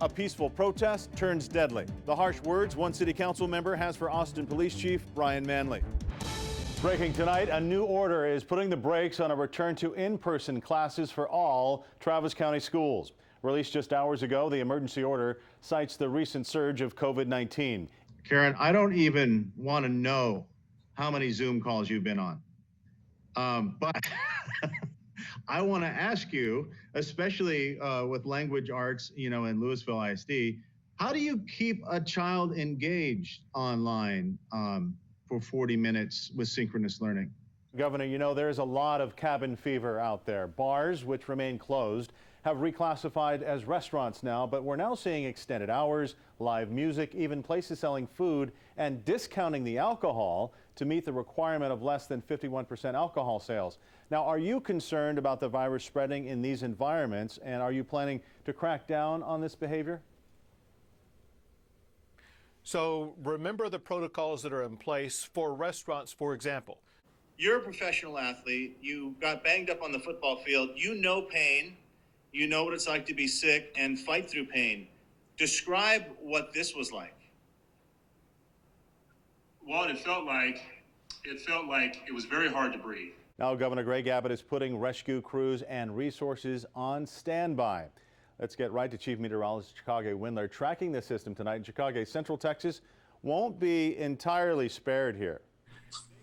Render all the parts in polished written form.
A peaceful protest turns deadly. The harsh words one city council member has for Austin Police Chief Brian Manley. Breaking tonight, a new order is putting the brakes on a return to in-person classes for all Travis County schools. Released just hours ago, the emergency order cites the recent surge of COVID-19. Karen, I don't even want to know how many Zoom calls you've been on. But I want to ask you, especially with language arts, in Louisville ISD, how do you keep a child engaged online for 40 minutes with synchronous learning? Governor, there's a lot of cabin fever out there. Bars, which remain closed, have reclassified as restaurants now, but we're now seeing extended hours, live music, even places selling food and discounting the alcohol to meet the requirement of less than 51% alcohol sales. Now, are you concerned about the virus spreading in these environments, and are you planning to crack down on this behavior? So remember the protocols that are in place for restaurants, for example. You're a professional athlete. You got banged up on the football field. You know pain. You know what it's like to be sick and fight through pain. Describe what this was like. Well, it felt like it was very hard to breathe. Now, Governor Greg Abbott is putting rescue crews and resources on standby. Let's get right to Chief Meteorologist Chicago Windler tracking the system tonight. In Chicago, Central Texas won't be entirely spared here.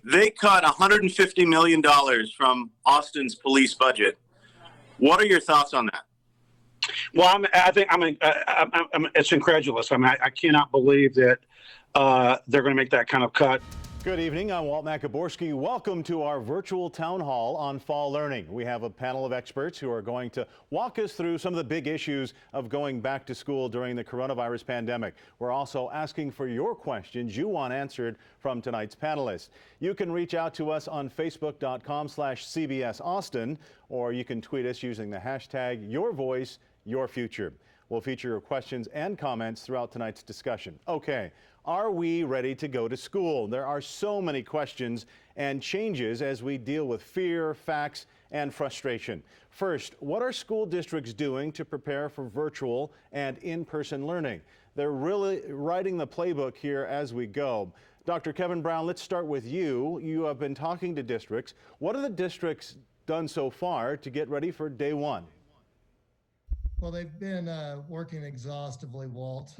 They cut $150 million from Austin's police budget. What are your thoughts on that? Well, it's incredulous. I cannot believe that they're going to make that kind of cut. Good evening. I'm Walt Maciborski. Welcome to our virtual town hall on fall learning. We have a panel of experts who are going to walk us through some of the big issues of going back to school during the coronavirus pandemic. We're also asking for your questions you want answered from tonight's panelists. You can reach out to us on Facebook.com/CBS Austin, or you can tweet us using the hashtag #YourVoiceYourFuture. We'll feature your questions and comments throughout tonight's discussion. Okay. Are we ready to go to school? There are so many questions and changes as we deal with fear, facts, and frustration. First, what are school districts doing to prepare for virtual and in-person learning? They're really writing the playbook here as we go. Dr. Kevin Brown, let's start with you. You have been talking to districts. What have the districts done so far to get ready for day one? Well, they've been working exhaustively, Walt.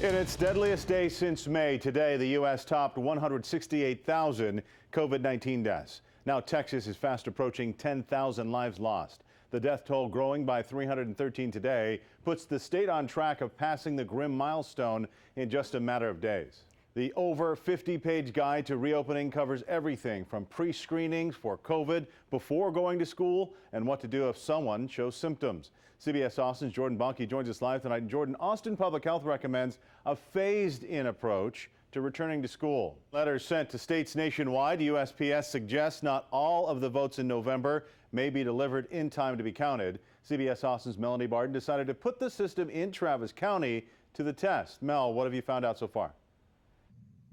In its deadliest day since May, today the U.S. topped 168,000 COVID-19 deaths. Now Texas is fast approaching 10,000 lives lost. The death toll growing by 313 today puts the state on track of passing the grim milestone in just a matter of days. The over 50-page guide to reopening covers everything from pre-screenings for COVID before going to school and what to do if someone shows symptoms. CBS Austin's Jordan Bonke joins us live tonight. Jordan, Austin Public Health recommends a phased-in approach to returning to school. Letters sent to states nationwide, USPS suggests not all of the votes in November may be delivered in time to be counted. CBS Austin's Melanie Barton decided to put the system in Travis County to the test. Mel, what have you found out so far?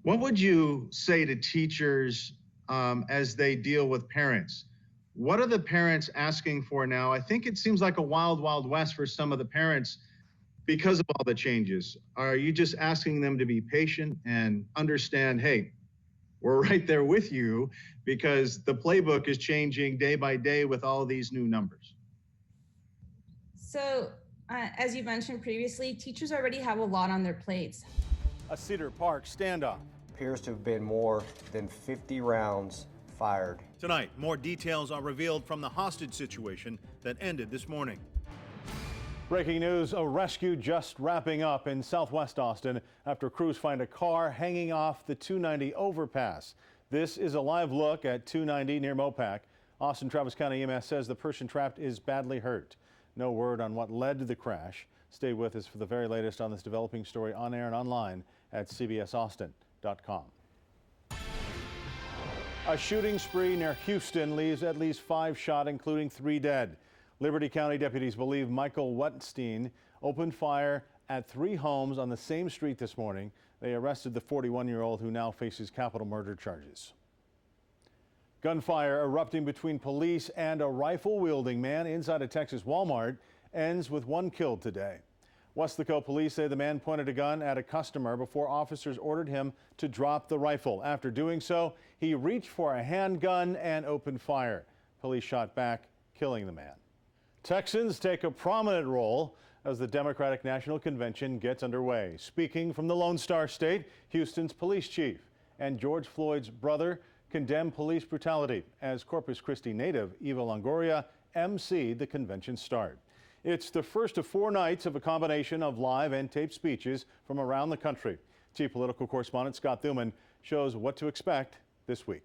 What would you say to teachers as they deal with parents? What are the parents asking for now? I think it seems like a wild, wild west for some of the parents because of all the changes. Are you just asking them to be patient and understand, hey, we're right there with you because the playbook is changing day by day with all these new numbers? So, as you mentioned previously, teachers already have a lot on their plates. A Cedar Park standoff. Appears to have been more than 50 rounds fired. Tonight, more details are revealed from the hostage situation that ended this morning. Breaking news, a rescue just wrapping up in southwest Austin after crews find a car hanging off the 290 overpass. This is a live look at 290 near Mopac. Austin Travis County EMS says the person trapped is badly hurt. No word on what led to the crash. Stay with us for the very latest on this developing story on air and online at cbsaustin.com. A shooting spree near Houston leaves at least 5 shot, including 3 dead. Liberty County deputies believe Michael Wetstein opened fire at 3 homes on the same street this morning. They arrested the 41-year-old who now faces capital murder charges. Gunfire erupting between police and a rifle-wielding man inside a Texas Walmart ends with 1 killed today. Weslaco police say the man pointed a gun at a customer before officers ordered him to drop the rifle. After doing so, he reached for a handgun and opened fire. Police shot back, killing the man. Texans take a prominent role as the Democratic National Convention gets underway. Speaking from the Lone Star State, Houston's police chief and George Floyd's brother condemned police brutality as Corpus Christi native Eva Longoria emceed the convention start. It's the first of 4 nights of a combination of live and taped speeches from around the country. Chief political correspondent Scott Thuman shows what to expect this week.